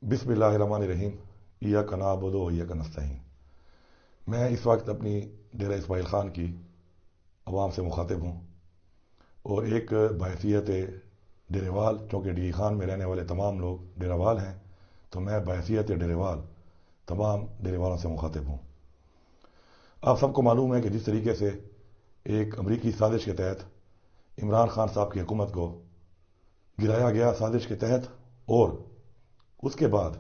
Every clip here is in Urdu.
بسم اللہ الرحمن الرحیم ایاک نعبد و ایاک نستعین۔ میں اس وقت اپنی ڈیرہ اسماعیل خان کی عوام سے مخاطب ہوں اور ایک بحیثیت ڈیرے وال، چونکہ ڈی خان میں رہنے والے تمام لوگ ڈیرہ وال ہیں، تو میں بحیثیت ڈیرے وال تمام ڈیرے والوں سے مخاطب ہوں۔ آپ سب کو معلوم ہے کہ جس طریقے سے ایک امریکی سازش کے تحت عمران خان صاحب کی حکومت کو گرایا گیا، سازش کے تحت، اور اس کے بعد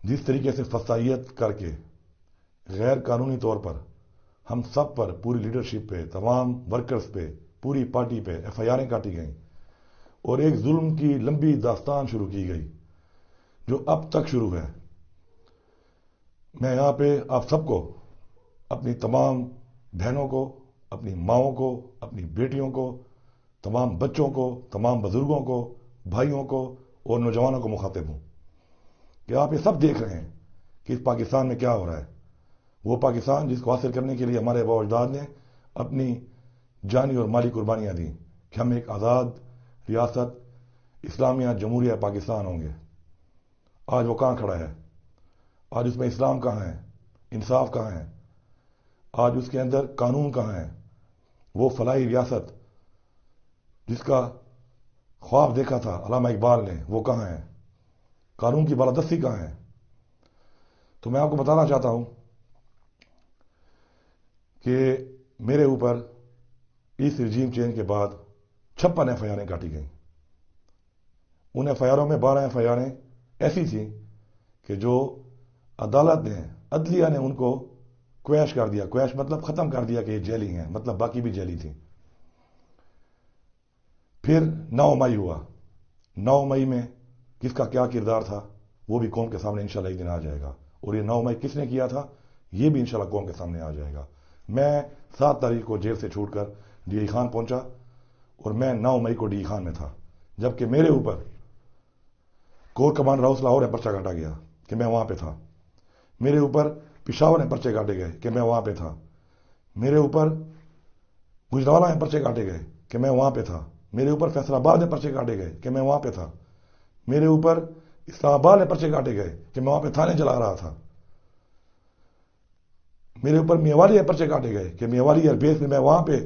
جس طریقے سے فسائیت کر کے غیر قانونی طور پر ہم سب پر، پوری لیڈرشپ پہ، تمام ورکرز پہ، پوری پارٹی پہ ایف آئی آریں کاٹی گئیں اور ایک ظلم کی لمبی داستان شروع کی گئی جو اب تک شروع ہے۔ میں یہاں پہ آپ سب کو، اپنی تمام بہنوں کو، اپنی ماؤں کو، اپنی بیٹیوں کو، تمام بچوں کو، تمام بزرگوں کو، بھائیوں کو اور نوجوانوں کو مخاطب ہوں کہ آپ یہ سب دیکھ رہے ہیں کہ اس پاکستان میں کیا ہو رہا ہے۔ وہ پاکستان جس کو حاصل کرنے کے لیے ہمارے آباء و اجداد نے اپنی جانی اور مالی قربانیاں دیں کہ ہم ایک آزاد ریاست اسلامیہ جمہوریہ پاکستان ہوں گے۔ آج وہ کہاں کھڑا ہے؟ آج اس میں اسلام کہاں ہے؟ انصاف کہاں ہے؟ آج اس کے اندر قانون کہاں ہے؟ وہ فلاحی ریاست جس کا خواب دیکھا تھا علامہ اقبال نے، وہ کہاں ہے؟ قانون کی بالادستی کہاں ہے؟ تو میں آپ کو بتانا چاہتا ہوں کہ میرے اوپر اس رجیم چینج کے بعد 56 ایف آئی آریں کاٹی گئیں۔ ان ایف آئی آروں میں 12 ایف آئی آریں ایسی تھیں کہ جو عدالت نے، عدلیہ نے ان کو کویش کر دیا۔ کویش مطلب ختم کر دیا کہ یہ جیلی ہیں، مطلب باقی بھی جیلی تھیں۔ پھر 9 مئی ہوا۔ 9 مئی میں کس کا کیا کردار تھا وہ بھی قوم کے سامنے انشاءاللہ ایک دن آ جائے گا، اور یہ 9 مئی کس نے کیا تھا یہ بھی انشاءاللہ قوم کے سامنے آ جائے گا۔ میں 7 تاریخ کو جیل سے چھوٹ کر ڈی ای خان پہنچا اور میں 9 مئی کو ڈی ای خان میں تھا، جبکہ میرے اوپر کور کمانڈر ہاؤس لاہور میں پرچہ کاٹا گیا کہ میں وہاں پہ تھا۔ میرے اوپر پشاور میں پرچے کاٹے گئے کہ میں وہاں پہ تھا۔ میرے اوپر گجرانوالہ میں پرچے کاٹے گئے کہ میں وہاں پہ تھا۔ میرے اوپر فیصل آباد میں پرچے کاٹے گئے کہ میں وہاں پہ تھا۔ میرے اوپر اسلام آباد میں پرچے کاٹے گئے کہ میں وہاں پہ تھانے چلا رہا تھا۔ میرے اوپر میوالی میں پرچے کاٹے گئے کہ میوالی ایئر بیس میں وہاں پہ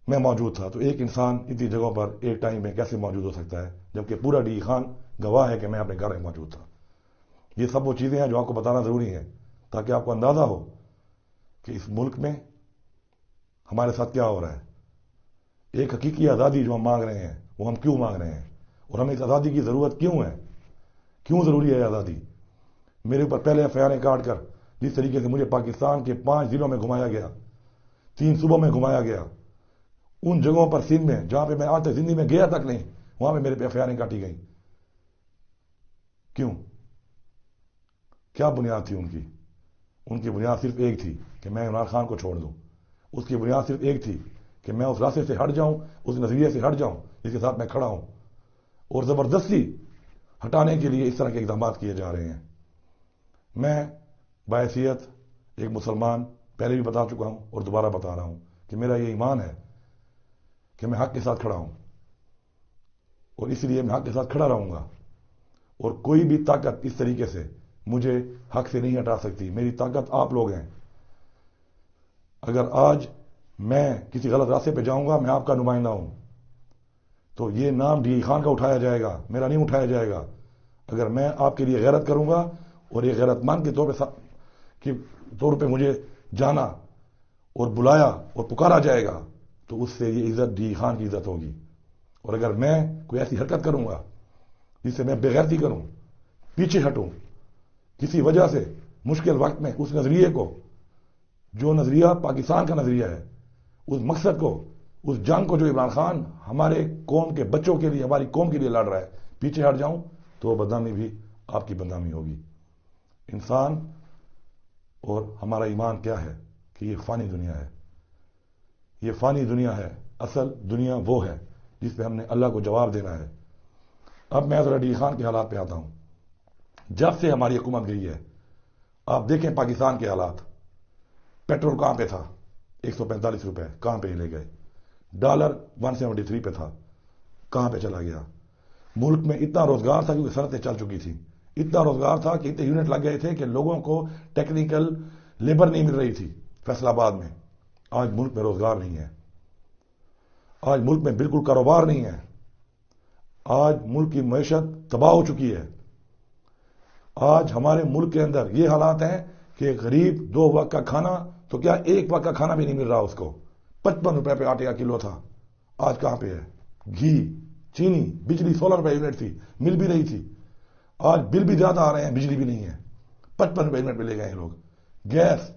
میں موجود تھا۔ تو ایک انسان اتنی جگہوں پر ایک ٹائم میں کیسے موجود ہو سکتا ہے جبکہ پورا ڈی خان گواہ ہے کہ میں اپنے گھر میں موجود تھا۔ یہ سب وہ چیزیں ہیں جو آپ کو بتانا ضروری ہے تاکہ آپ کو اندازہ ہو کہ اس ملک میں ہمارے ساتھ کیا ہو رہا ہے۔ ایک حقیقی آزادی جو ہم مانگ رہے ہیں وہ ہم کیوں مانگ رہے ہیں اور ہمیں اس آزادی کی ضرورت کیوں ہے، کیوں ضروری ہے آزادی۔ میرے اوپر پہلے ایف آئی آریں کاٹ کر جس طریقے سے مجھے پاکستان کے 5 ضلعوں میں گھمایا گیا، 3 صوبوں میں گھمایا گیا، ان جگہوں پر سندھ میں جہاں پہ میں آج تک زندگی میں گیا تک نہیں، وہاں پہ میرے پہ ایف آئی آریں کاٹی گئیں۔ کیوں؟ کیا بنیاد تھی ان کی؟ ان کی بنیاد صرف ایک تھی کہ میں عمران خان کو چھوڑ دوں۔ اس کی بنیاد صرف ایک تھی کہ میں اس راستے سے ہٹ جاؤں، اس نظریے سے ہٹ جاؤں جس کے ساتھ میں کھڑا ہوں، اور زبردستی ہٹانے کے لیے اس طرح کے اقدامات کیے جا رہے ہیں۔ میں بحیثیت ایک مسلمان پہلے بھی بتا چکا ہوں اور دوبارہ بتا رہا ہوں کہ میرا یہ ایمان ہے کہ میں حق کے ساتھ کھڑا ہوں، اور اس لیے میں حق کے ساتھ کھڑا رہوں گا، اور کوئی بھی طاقت اس طریقے سے مجھے حق سے نہیں ہٹا سکتی۔ میری طاقت آپ لوگ ہیں۔ اگر آج میں کسی غلط راستے پہ جاؤں گا، میں آپ کا نمائندہ ہوں، تو یہ نام ڈی خان کا اٹھایا جائے گا، میرا نہیں اٹھایا جائے گا۔ اگر میں آپ کے لیے غیرت کروں گا اور ایک غیرت مند کے طور پہ مجھے جانا اور بلایا اور پکارا جائے گا تو اس سے یہ عزت ڈی خان کی عزت ہوگی۔ اور اگر میں کوئی ایسی حرکت کروں گا جس سے میں بے غیرتی کروں، پیچھے ہٹوں کسی وجہ سے، مشکل وقت میں اس نظریے کو، جو نظریہ پاکستان کا نظریہ ہے، اس مقصد کو، اس جنگ کو جو عمران خان ہمارے قوم کے بچوں کے لیے، ہماری قوم کے لیے لڑ رہا ہے، پیچھے ہٹ جاؤں تو وہ بدنامی بھی آپ کی بدنامی ہوگی۔ انسان اور ہمارا ایمان کیا ہے کہ یہ فانی دنیا ہے، یہ فانی دنیا ہے، اصل دنیا وہ ہے جس پہ ہم نے اللہ کو جواب دینا ہے۔ اب میں ذرا ڈی خان کے حالات پہ آتا ہوں۔ جب سے ہماری حکومت گئی ہے آپ دیکھیں پاکستان کے حالات۔ پیٹرول کہاں پہ تھا؟ 145 روپے، کہاں پہ لے گئے؟ ڈالر 173 پہ تھا، کہاں پہ چلا گیا؟ ملک میں اتنا روزگار تھا کیونکہ صنعتیں چل چکی تھی، اتنا روزگار تھا کہ اتنے یونٹ لگ گئے تھے کہ لوگوں کو ٹیکنیکل لیبر نہیں مل رہی تھی فیصل آباد میں۔ آج ملک میں روزگار نہیں ہے، آج ملک میں بالکل کاروبار نہیں ہے، آج ملک کی معیشت تباہ ہو چکی ہے۔ آج ہمارے ملک کے اندر یہ حالات ہیں کہ غریب 2 وقت کا کھانا تو کیا 1 وقت کا کھانا بھی نہیں مل رہا اس کو۔ 55 روپے پہ آٹے کا کلو تھا، آج کہاں پہ ہے؟ گھی، چینی، بجلی 16 روپے یونٹ تھی، مل بھی رہی تھی، آج بل بھی زیادہ آ رہے ہیں، بجلی بھی نہیں ہے، 55 روپے یونٹ پہ لے گئے ہیں لوگ۔ گیس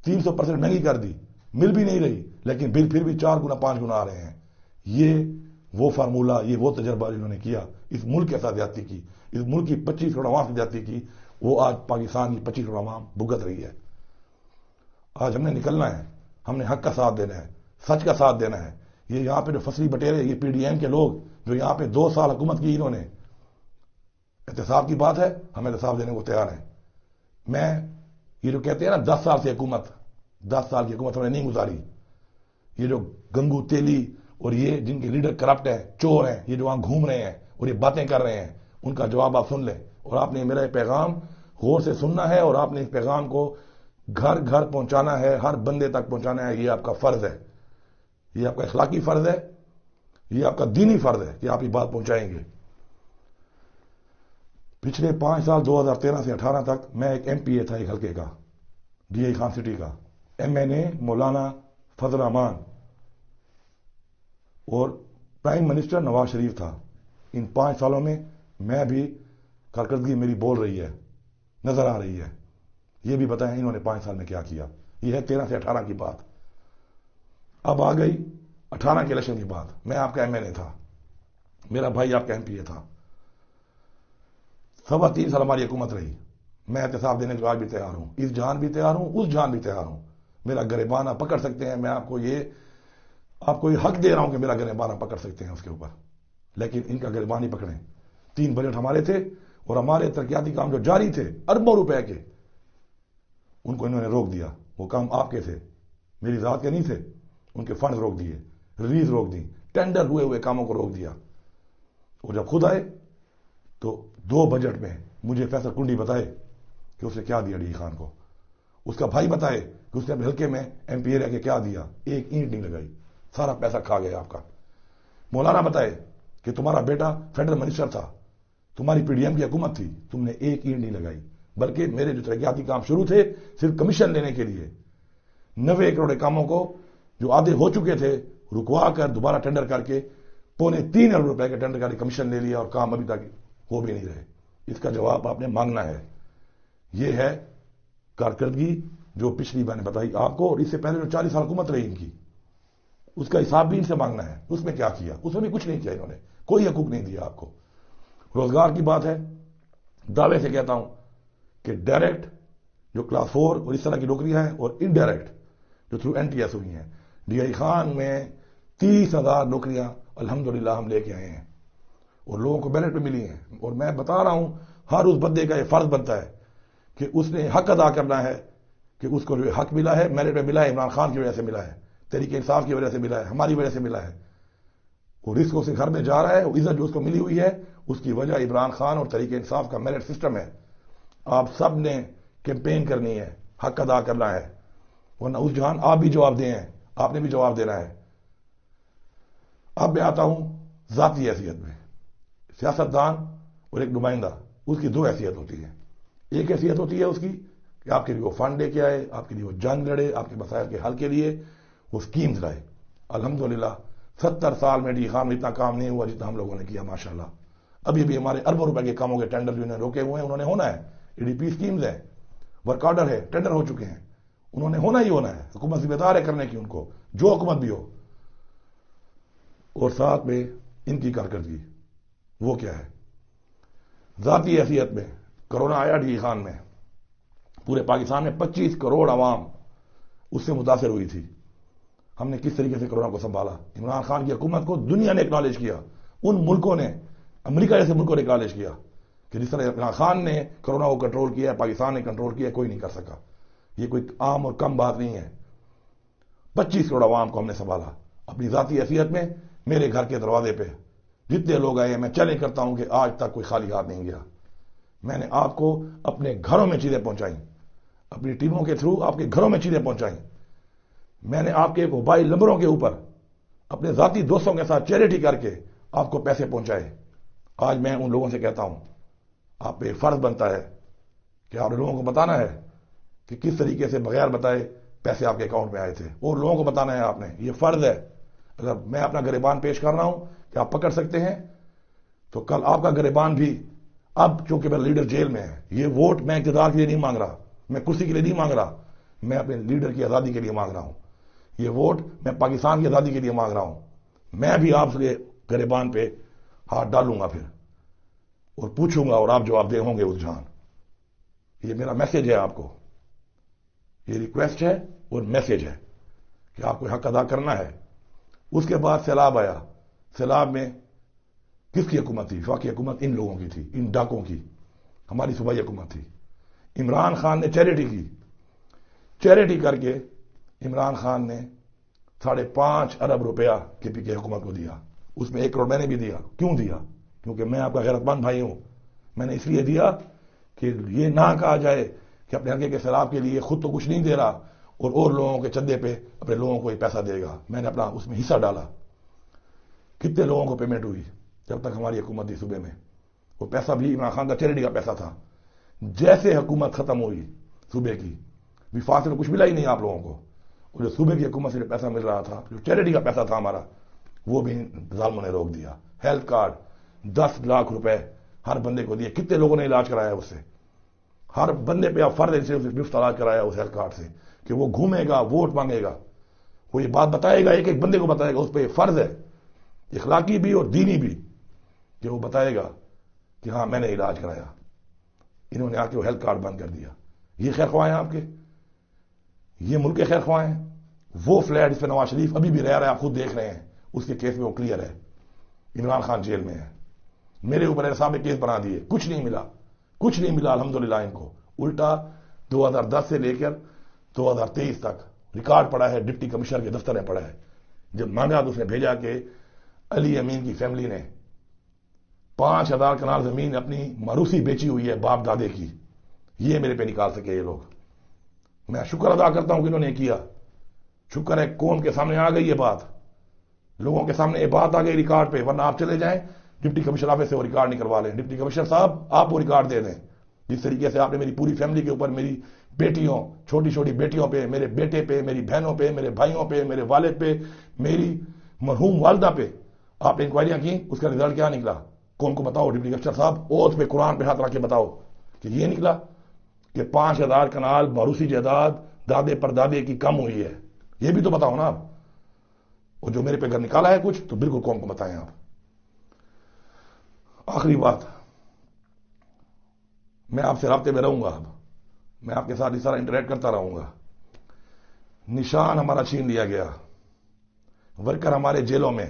300% مہنگی کر دی، مل بھی نہیں رہی، لیکن بل پھر بھی 4 گنا 5 گنا آ رہے ہیں۔ یہ وہ فارمولہ، یہ وہ تجربہ انہوں نے کیا، اس ملک کے ساتھ زیادتی کی، اس ملک کی 25 کروڑ عوام سے زیادتی کی، وہ آج پاکستان کی 25 کروڑ عوام بھگت رہی ہے۔ آج ہم نے نکلنا ہے، ہم نے حق کا ساتھ دینا ہے، سچ کا ساتھ دینا ہے۔ یہ یہاں پہ جو فصلی بٹیرے، یہ پی ڈی ایم کے لوگ جو یہاں پہ 2 سال حکومت کی، انہوں نے احتساب کی بات ہے، ہم احتساب دینے کو تیار ہیں۔ میں یہ جو کہتے ہیں نا 10 سال سے حکومت، 10 سال کی حکومت ہم نے نہیں گزاری۔ یہ جو گنگو تیلی اور یہ جن کے لیڈر کرپٹ ہیں، چور ہیں، یہ جو وہاں گھوم رہے ہیں اور یہ باتیں کر رہے ہیں، ان کا جواب آپ سن لیں، اور آپ نے میرا یہ پیغام غور سے سننا ہے، اور آپ نے اس پیغام کو گھر گھر پہنچانا ہے، ہر بندے تک پہنچانا ہے۔ یہ آپ کا فرض ہے، یہ آپ کا اخلاقی فرض ہے، یہ آپ کا دینی فرض ہے کہ آپ یہ بات پہنچائیں گے۔ پچھلے 5 سال 2013 سے 18 تک میں ایک ایم پی اے تھا ایک حلقے کا، ڈی آئی خان سٹی کا، ایم این اے مولانا فضل الرحمان اور پرائم منسٹر نواز شریف تھا۔ ان 5 سالوں میں میں بھی کارکردگی میری بول رہی ہے، نظر آ رہی ہے۔ یہ بھی بتائیں انہوں نے 5 سال میں کیا کیا۔ یہ ہے 13 سے 18 کی بات۔ اب آ گئی 18 کے الیکشن کی بات۔ میں آپ کا ایم این اے تھا، میرا بھائی آپ کا ایم پی اے تھا، 3.25 سال ہماری حکومت رہی۔ میں احتساب دینے کو آج بھی تیار ہوں، اس جان بھی تیار ہوں، اس جان بھی تیار ہوں۔ میرا گریبان آپ پکڑ سکتے ہیں، میں آپ کو یہ حق دے رہا ہوں کہ میرا گریبان آپ پکڑ سکتے ہیں اس کے اوپر، لیکن ان کا گریبان ہی پکڑیں۔ 3 بجٹ ہمارے تھے اور ہمارے ترقیاتی کام جو جاری تھے اربوں روپے کے، ان کو انہوں نے روک دیا۔ وہ کام آپ کے تھے، میری ذات کے نہیں تھے، ان کے فنڈز روک دیے، ریلیز روک دی، ٹینڈر ہوئے کاموں کو روک دیا۔ اور جب خود آئے تو 2 بجٹ میں مجھے فیصل کنڈی بتائے کہ اس نے کیا دیا ڈی خان کو، اس کا بھائی بتائے کہ اس نے اپنے حلقے میں ایم پی اے رہ کے کیا دیا، 1 اینٹ نہیں لگائی، سارا پیسہ کھا گیا آپ کا۔ مولانا بتائے کہ تمہارا بیٹا فیڈرل منسٹر تھا، تمہاری پی ڈی ایم کی حکومت تھی، تم نے 1 اینٹ نہیں لگائی، بلکہ میرے جو ترقیاتی کام شروع تھے صرف کمیشن لینے کے لیے 90 کروڑ کاموں کو جو آدھے ہو چکے تھے رکوا کر دوبارہ ٹینڈر کر کے 2.25 ارب روپے کا ٹینڈر کر کے کمیشن لے لیا، اور کام ابھی تک ہو بھی نہیں رہے۔ اس کا جواب آپ نے مانگنا ہے۔ یہ ہے کارکردگی جو پچھلی میں نے بتائی آپ کو، اور اس سے پہلے جو 40 سال حکومت رہی ان کی، اس کا حساب بھی ان سے مانگنا ہے۔ اس میں کیا کیا؟ اس میں بھی کچھ نہیں کیا، انہوں نے کوئی حقوق نہیں دیا آپ کو۔ روزگار کی بات ہے، دعوے سے کہتا ہوں کہ ڈائریکٹ جو کلاس 4 اور اس طرح کی نوکریاں ہیں، اور انڈائریکٹ جو تھرو این ٹی ایس ہوئی ہیں، ڈی آئی خان میں 30,000 نوکریاں الحمدللہ ہم لے کے آئے ہیں، اور لوگوں کو بیلٹ پہ ملی ہیں۔ اور میں بتا رہا ہوں، ہر اس بندے کا یہ فرض بنتا ہے کہ اس نے حق ادا کرنا ہے، کہ اس کو جو حق ملا ہے، میرٹ پہ ملا ہے، عمران خان کی وجہ سے ملا ہے، تحریک انصاف کی وجہ سے ملا ہے، ہماری وجہ سے ملا ہے، اور رزق اس کے گھر میں جا رہا ہے، عزت جو اس کو ملی ہوئی ہے، اس کی وجہ عمران خان اور تحریک انصاف کا میرٹ سسٹم ہے۔ آپ سب نے کیمپین کرنی ہے، حق ادا کرنا ہے، ورنہ اس جہان آپ بھی جواب دیں، آپ نے بھی جواب دینا ہے۔ اب میں آتا ہوں ذاتی حیثیت میں۔ سیاستدان اور ایک نمائندہ، اس کی 2 حیثیت ہوتی ہے۔ ایک حیثیت ہوتی ہے اس کی کہ آپ کے لیے وہ فنڈ لے کے آئے، آپ کے لیے وہ جنگ لڑے، آپ کے مسائل کے حل کے لیے وہ سکیمز لائے۔ الحمدللہ 70 سال میں ڈی خان میں اتنا کام نہیں ہوا جتنا ہم لوگوں نے کیا، ماشاءاللہ۔ ابھی بھی ہمارے اربوں روپے کے کاموں کے ٹینڈر جو انہیں روکے ہوئے ہیں، انہوں نے ہونا ہے۔ ای ڈی پی سکیمز ہیں، ورک آرڈر ہے، ٹینڈر ہو چکے ہیں، انہوں نے ہونا ہی ہونا ہے۔ حکومت ذمہ دار ہے کرنے کی، ان کو جو حکومت بھی ہو۔ اور ساتھ میں ان کی کارکردگی وہ کیا ہے؟ ذاتی حیثیت میں کرونا آیا ڈی خان میں، پورے پاکستان میں 25 کروڑ عوام اس سے متاثر ہوئی تھی۔ ہم نے کس طریقے سے کرونا کو سنبھالا؟ عمران خان کی حکومت کو دنیا نے اکنالج کیا، ان ملکوں نے، امریکہ جیسے ملکوں نے اکنالج کیا کہ جس طرح عمران خان نے کرونا کو کنٹرول کیا، پاکستان نے کنٹرول کیا، کوئی نہیں کر سکا۔ یہ کوئی عام اور کم بات نہیں ہے۔ 25 کروڑ عوام کو ہم نے سنبھالا اپنی ذاتی حیثیت میں۔ میرے گھر کے دروازے پہ جتنے لوگ آئے میں چیلنج کرتا ہوں کہ آج تک کوئی خالی ہاتھ نہیں گیا. میں نے آپ کو اپنے گھروں میں چیزیں پہنچائیں، اپنی ٹیموں کے تھرو آپ کے گھروں میں چیزیں پہنچائیں. میں نے آپ کے موبائل نمبروں کے اوپر اپنے ذاتی دوستوں کے ساتھ چیریٹی کر کے آپ کو پیسے پہنچائے. آج میں ان لوگوں سے کہتا ہوں آپ پہ فرض بنتا ہے کہ آپ لوگوں کو بتانا ہے کہ کس طریقے سے بغیر بتائے پیسے آپ کے اکاؤنٹ میں آئے تھے، اور لوگوں کو بتانا ہے آپ نے. یہ فرض ہے. اگر میں اپنا گریبان پیش کر رہا ہوں کہ آپ پکڑ سکتے ہیں تو کل آپ کا گریبان بھی. اب چونکہ میرا لیڈر جیل میں ہے، یہ ووٹ میں اقتدار کے لیے نہیں مانگ رہا، میں کرسی کے لیے نہیں مانگ رہا، میں اپنے لیڈر کی آزادی کے لیے مانگ رہا ہوں. یہ ووٹ میں پاکستان کی آزادی کے لیے مانگ رہا ہوں. میں بھی آپ سے گریبان پہ ہاتھ ڈالوں گا پھر اور پوچھوں گا اور آپ جواب دے ہوں گے اس جہان. یہ میرا میسج ہے آپ کو، یہ ریکویسٹ ہے اور میسج ہے کہ آپ کو حق ادا کرنا ہے. اس کے بعد سیلاب آیا. سیلاب میں کس کی حکومت تھی؟ وفاقی حکومت ان لوگوں کی تھی، ان ڈاکوں کی. ہماری صوبائی حکومت تھی. عمران خان نے چیریٹی کی. چیریٹی کر کے عمران خان نے 5.5 ارب روپیہ کے پی کے حکومت کو دیا. اس میں 1 کروڑ میں نے بھی دیا. کیوں دیا؟ کیونکہ میں آپ کا غیرت مند بھائی ہوں. میں نے اس لیے دیا کہ یہ نہ کہا جائے کہ اپنے حلقے کے سیلاب کے لیے خود تو کچھ نہیں دے رہا اور لوگوں کے چندے پہ اپنے لوگوں کو یہ پیسہ دے گا. میں نے اپنا اس میں حصہ ڈالا. کتنے لوگوں کو پیمنٹ ہوئی جب تک ہماری حکومت تھی صوبے میں؟ وہ پیسہ بھی عمران خان کا چیریٹی کا پیسہ تھا. جیسے حکومت ختم ہوئی صوبے کی، وفاق سے کچھ ملا ہی نہیں آپ لوگوں کو. اور جو صوبے کی حکومت سے پیسہ مل رہا تھا، جو چیریٹی کا پیسہ تھا ہمارا، وہ بھی ظالموں نے روک دیا. ہیلتھ کارڈ 10 لاکھ روپے ہر بندے کو دیے. کتنے لوگوں نے علاج کرایا اس سے؟ ہر بندے پہ آپ فرض سے مفت علاج کرایا اس ہیلتھ کارڈ سے کہ وہ گھومے گا، ووٹ مانگے گا، وہ یہ بات بتائے گا، ایک ایک بندے کو بتائے گا. اس پہ فرض ہے اخلاقی بھی اور دینی بھی کہ وہ بتائے گا کہ ہاں میں نے علاج کرایا. انہوں نے آ کے وہ ہیلتھ کارڈ بند کر دیا. یہ خیر خواہ ہیں آپ کے؟ یہ ملک کے خیر خواہ ہیں؟ وہ فلیٹ اس پہ نواز شریف ابھی بھی رہ رہا ہے، آپ خود دیکھ رہے ہیں. اس کے کیس میں وہ کلیئر ہے. عمران خان جیل میں ہے. میرے اوپر احساب کیس بنا دیے. کچھ نہیں ملا، کچھ نہیں ملا الحمدللہ ان کو. الٹا 2010 سے لے کر 2023 تک ریکارڈ پڑا ہے، ڈپٹی کمشنر کے دفتر میں پڑا ہے. جب مانگا تو اس نے بھیجا کہ علی امین کی فیملی نے 5000 کنال زمین اپنی موروثی بیچی ہوئی ہے باپ دادے کی. یہ میرے پہ نکال سکے یہ لوگ. میں شکر ادا کرتا ہوں کہ انہوں نے کیا. شکر ہے قوم کے سامنے آ گئی یہ بات، لوگوں کے سامنے یہ بات آ گئی ریکارڈ پہ. ورنہ آپ چلے جائیں ڈپٹی کمشنر آفس سے وہ ریکارڈ نکلوا لیں. ڈپٹی کمشنر صاحب آپ وہ ریکارڈ دے دیں جس طریقے سے آپ نے میری پوری فیملی کے اوپر، میری بیٹیوں، چھوٹی چھوٹی بیٹیوں پہ، میرے بیٹے پہ، میری بہنوں پہ، میرے بھائیوں پہ، میرے والد پہ، میری مرحوم والدہ پہ آپ نے انکوائریاں کی. اس کا رزلٹ کیا نکلا؟ کون کو بتاؤ ڈپٹی کمشنر صاحب، اوتھ پہ قرآن پہ ہاتھ رکھ کے بتاؤ کہ یہ نکلا کہ 5000 کنال موروثی جائیداد دادے پر دادے کی کم ہوئی ہے. یہ بھی تو بتاؤ نا آپ. اور جو میرے پہ گھر نکالا ہے کچھ تو بالکل قوم کو بتائیں آپ. آخری بات، میں آپ سے رابطے میں رہوں گا. اب میں آپ کے ساتھ اس طرح انٹریکٹ کرتا رہوں گا. نشان ہمارا چھین لیا گیا، ورکر ہمارے جیلوں میں،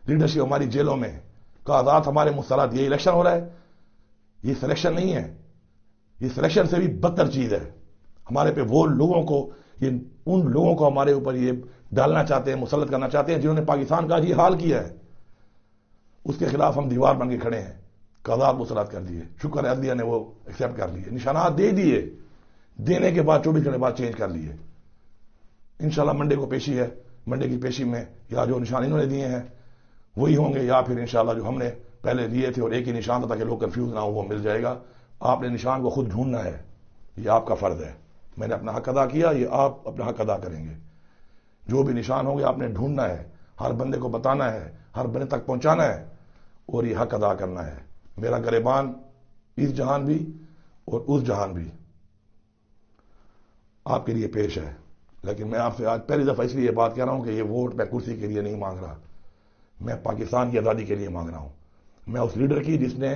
لیڈرشپ ہماری جیلوں میں، قیادات ہمارے مسترد. یہ الیکشن ہو رہا ہے، یہ سلیکشن نہیں ہے، یہ سلیکشن سے بھی بدتر چیز ہے. ہمارے پہ وہ لوگوں کو، یہ ان لوگوں کو ہمارے اوپر یہ ڈالنا چاہتے ہیں، مسلط کرنا چاہتے ہیں جنہوں نے پاکستان کا یہ حال کیا ہے. اس کے خلاف ہم دیوار بن کے کھڑے ہیں. قیادات مسلط کر دیے. شکر ہے عدلیہ نے وہ ایکسیپٹ کر لیے. نشانات دے دیے، دینے کے بعد 24 گھنٹے بعد چینج کر لیے. انشاءاللہ منڈے کو پیشی ہے. منڈے کی پیشی میں یا جو نشان انہوں نے دیے ہیں وہی ہوں گے، یا پھر انشاءاللہ جو ہم نے پہلے لیے تھے اور ایک ہی نشان تھا تاکہ لوگ کنفیوز نہ ہو، وہ مل جائے گا. آپ نے نشان کو خود ڈھونڈنا ہے، یہ آپ کا فرض ہے. میں نے اپنا حق ادا کیا، یہ آپ اپنا حق ادا کریں گے. جو بھی نشان ہوں گے آپ نے ڈھونڈنا ہے، ہر بندے کو بتانا ہے، ہر بندے تک پہنچانا ہے اور یہ حق ادا کرنا ہے. میرا گریبان اس جہان بھی اور اس جہان بھی آپ کے لیے پیش ہے. لیکن میں آپ سے آج پہلی دفعہ اس لیے یہ بات کہہ رہا ہوں کہ یہ ووٹ میں کرسی کے لیے نہیں مانگ رہا، میں پاکستان کی آزادی کے لیے مانگ رہا ہوں. میں اس لیڈر کی جس نے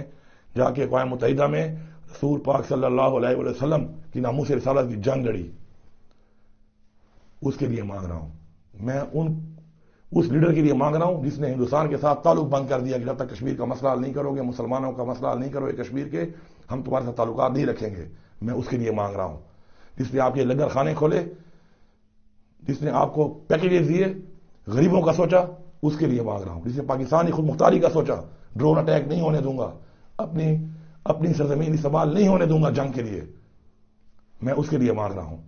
جا کے اقوام متحدہ میں رسول پاک صلی اللہ علیہ وسلم کی ناموس رسالت کی جنگ لڑی، اس کے لیے مانگ رہا ہوں. میں اس لیڈر کے لیے مانگ رہا ہوں جس نے ہندوستان کے ساتھ تعلق بند کر دیا کہ جب تک کشمیر کا مسئلہ حل نہیں کرو گے، مسلمانوں کا مسئلہ حل نہیں کرو گے کشمیر کے، ہم تمہارے ساتھ تعلقات نہیں رکھیں گے. میں اس کے لیے مانگ رہا ہوں جس نے آپ کے لنگر خانے کھولے، جس نے آپ کو پیکیجز دیے، غریبوں کا سوچا، اس کے لیے مانگ رہا ہوں، جس نے پاکستانی خود مختاری کا سوچا، ڈرون اٹیک نہیں ہونے دوں گا، اپنی سرزمین استعمال نہیں ہونے دوں گا جنگ کے لیے، میں اس کے لیے مانگ رہا ہوں۔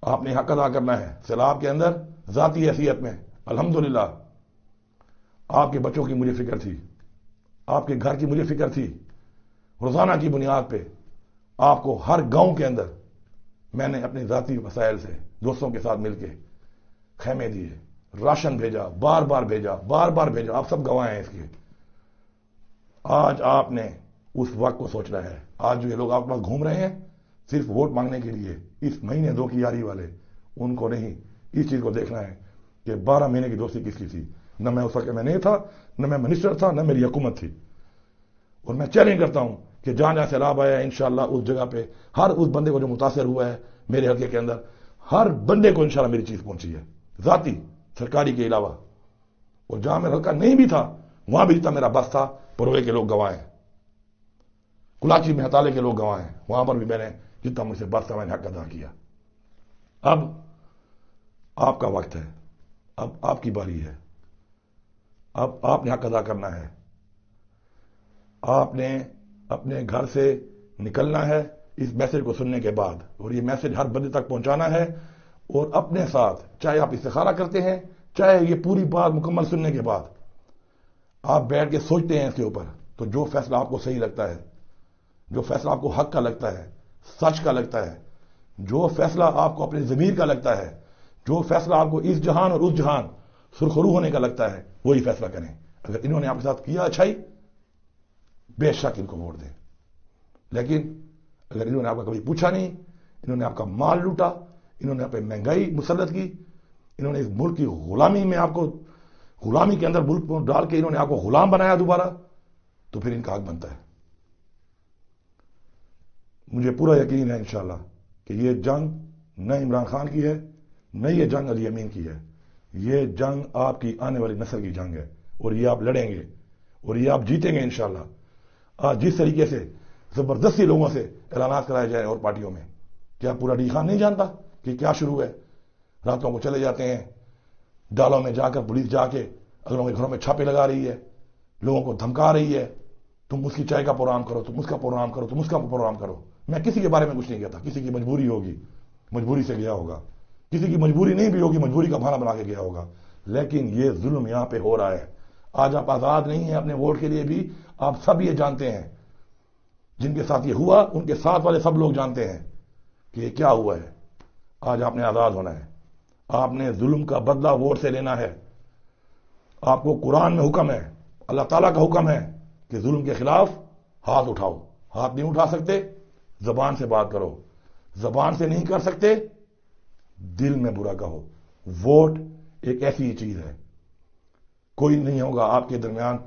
آپ نے حق ادا کرنا ہے۔ سیلاب کے اندر ذاتی حیثیت میں الحمدللہ آپ کے بچوں کی مجھے فکر تھی، آپ کے گھر کی مجھے فکر تھی۔ روزانہ کی بنیاد پہ آپ کو ہر گاؤں کے اندر میں نے اپنے ذاتی وسائل سے دوستوں کے ساتھ مل کے خیمے دیے، راشن بھیجا، بار بار بھیجا، آپ سب گواہ ہیں اس کے۔ آج آپ نے اس وقت کو سوچنا ہے۔ آج جو یہ لوگ آپ کے پاس گھوم رہے ہیں صرف ووٹ مانگنے کے لیے، اس مہینے 2 کی یاری والے، ان کو نہیں، اس چیز کو دیکھنا ہے کہ 12 مہینے کی دوستی کس کی تھی۔ نہ میں اس وقت میں نہیں تھا، نہ میں منسٹر تھا، نہ میری حکومت تھی۔ اور میں چیلنج کرتا ہوں کہ جہاں جہاں سیلاب آیا ہے انشاءاللہ اس جگہ پہ ہر اس بندے کو جو متاثر ہوا ہے میرے حلقے کے اندر، ہر بندے کو انشاءاللہ میری چیز پہنچی ہے، ذاتی سرکاری کے علاوہ۔ اور جہاں میرا حلقہ نہیں بھی تھا وہاں بھی جتنا میرا بس تھا، پروے کے لوگ گواہ ہیں، کلاچی میں ہتالے کے لوگ گواہ ہیں، وہاں پر بھی میں نے جتنا مجھ سے بس تھا میں نے حق ادا کیا۔ اب آپ کا وقت ہے، اب آپ کی باری ہے، اب آپ نے حق ادا کرنا ہے۔ آپ نے اپنے گھر سے نکلنا ہے اس میسج کو سننے کے بعد، اور یہ میسج ہر بندے تک پہنچانا ہے، اور اپنے ساتھ چاہے آپ استخارہ کرتے ہیں، چاہے یہ پوری بات مکمل سننے کے بعد آپ بیٹھ کے سوچتے ہیں اس کے اوپر، تو جو فیصلہ آپ کو صحیح لگتا ہے، جو فیصلہ آپ کو حق کا لگتا ہے، سچ کا لگتا ہے، جو فیصلہ آپ کو اپنے ضمیر کا لگتا ہے، جو فیصلہ آپ کو اس جہان اور اس جہان سرخرو ہونے کا لگتا ہے، وہی فیصلہ کریں۔ اگر انہوں نے آپ کے ساتھ کیا اچھائی، بے شک ان کو ووٹ دیں، لیکن اگر انہوں نے آپ کا کبھی پوچھا نہیں، انہوں نے آپ کا مال لوٹا، انہوں نے آپ پہ مہنگائی مسلط کی، انہوں نے اس ملک کی غلامی میں آپ کو، غلامی کے اندر ملک کو ڈال کے انہوں نے آپ کو غلام بنایا دوبارہ، تو پھر ان کا حق بنتا ہے۔ مجھے پورا یقین ہے انشاءاللہ کہ یہ جنگ نہ عمران خان کی ہے، نہ یہ جنگ علی امین کی ہے، یہ جنگ آپ کی آنے والی نسل کی جنگ ہے، اور یہ آپ لڑیں گے اور یہ آپ جیتیں گے انشاءاللہ۔ آج جس طریقے سے زبردستی لوگوں سے اعلانات کرائے جائیں اور پارٹیوں میں، کیا پورا ڈی خان نہیں جانتا کہ کیا شروع ہے؟ راتوں کو چلے جاتے ہیں ڈالوں میں جا کر، پولیس جا کے اگلوں کے گھروں میں چھاپے لگا رہی ہے، لوگوں کو دھمکا رہی ہے، تم اس کی چائے کا پروگرام کرو، تم اس کا پروگرام کرو، تم اس کا پروگرام کرو۔ میں کسی کے بارے میں کچھ نہیں کہتا، کسی کی مجبوری ہوگی، مجبوری سے گیا ہوگا، کسی کی مجبوری نہیں بھی ہوگی، مجبوری کا بہانہ بنا کے گیا ہوگا، لیکن یہ ظلم یہاں پہ ہو رہا ہے۔ آج آپ آزاد نہیں ہیں اپنے ووٹ کے لیے بھی، آپ سب یہ جانتے ہیں، جن کے ساتھ یہ ہوا ان کے ساتھ والے سب لوگ جانتے ہیں کہ یہ کیا ہوا ہے۔ آج آپ نے آزاد ہونا ہے، آپ نے ظلم کا بدلہ ووٹ سے لینا ہے۔ آپ کو قرآن میں حکم ہے، اللہ تعالیٰ کا حکم ہے کہ ظلم کے خلاف ہاتھ اٹھاؤ۔ ہاتھ نہیں اٹھا سکتے، زبان سے بات کرو، زبان سے نہیں کر سکتے، دل میں برا کہو۔ ووٹ ایک ایسی چیز ہے، کوئی نہیں ہوگا آپ کے درمیان،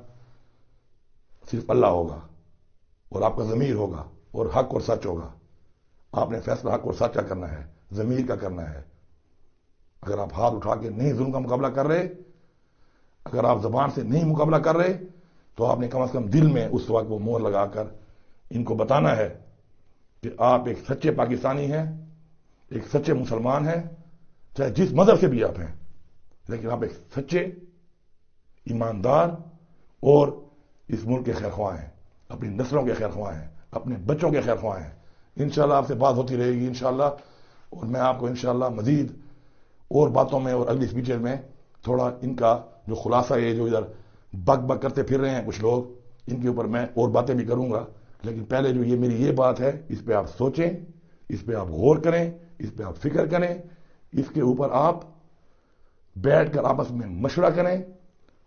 صرف اللہ ہوگا، اور آپ کا ضمیر ہوگا، اور حق اور سچ ہوگا۔ آپ نے فیصلہ حق اور سچ کا کرنا ہے، ضمیر کا کرنا ہے۔ اگر آپ ہاتھ اٹھا کے نہیں ظلم کا مقابلہ کر رہے، اگر آپ زبان سے نہیں مقابلہ کر رہے، تو آپ نے کم از کم دل میں اس وقت وہ مہر لگا کر ان کو بتانا ہے کہ آپ ایک سچے پاکستانی ہیں، ایک سچے مسلمان ہیں، چاہے جس مذہب سے بھی آپ ہیں، لیکن آپ ایک سچے، ایماندار اور اس ملک کے خیر خواہ ہیں، اپنی نسلوں کے خیر خواہ ہیں، اپنے بچوں کے خیر خواہ ہیں۔ انشاءاللہ آپ سے بات ہوتی رہے گی انشاءاللہ، اور میں آپ کو انشاءاللہ مزید اور باتوں میں اور اگلی اسپیچ میں تھوڑا ان کا جو خلاصہ ہے، جو ادھر بک بک کرتے پھر رہے ہیں کچھ لوگ، ان کے اوپر میں اور باتیں بھی کروں گا، لیکن پہلے جو یہ میری یہ بات ہے، اس پہ آپ سوچیں، اس پہ آپ غور کریں، اس پہ آپ فکر کریں، اس کے اوپر آپ بیٹھ کر آپس میں مشورہ کریں،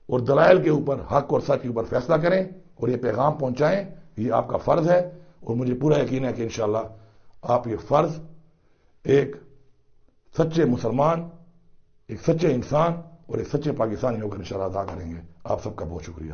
اور دلائل کے اوپر، حق اور سچ کے اوپر فیصلہ کریں، اور یہ پیغام پہنچائیں۔ یہ آپ کا فرض ہے، اور مجھے پورا یقین ہے کہ انشاءاللہ آپ یہ فرض ایک سچے مسلمان، ایک سچے انسان اور ایک سچے پاکستانی ہو کر انشاءاللہ ادا کریں گے۔ آپ سب کا بہت شکریہ۔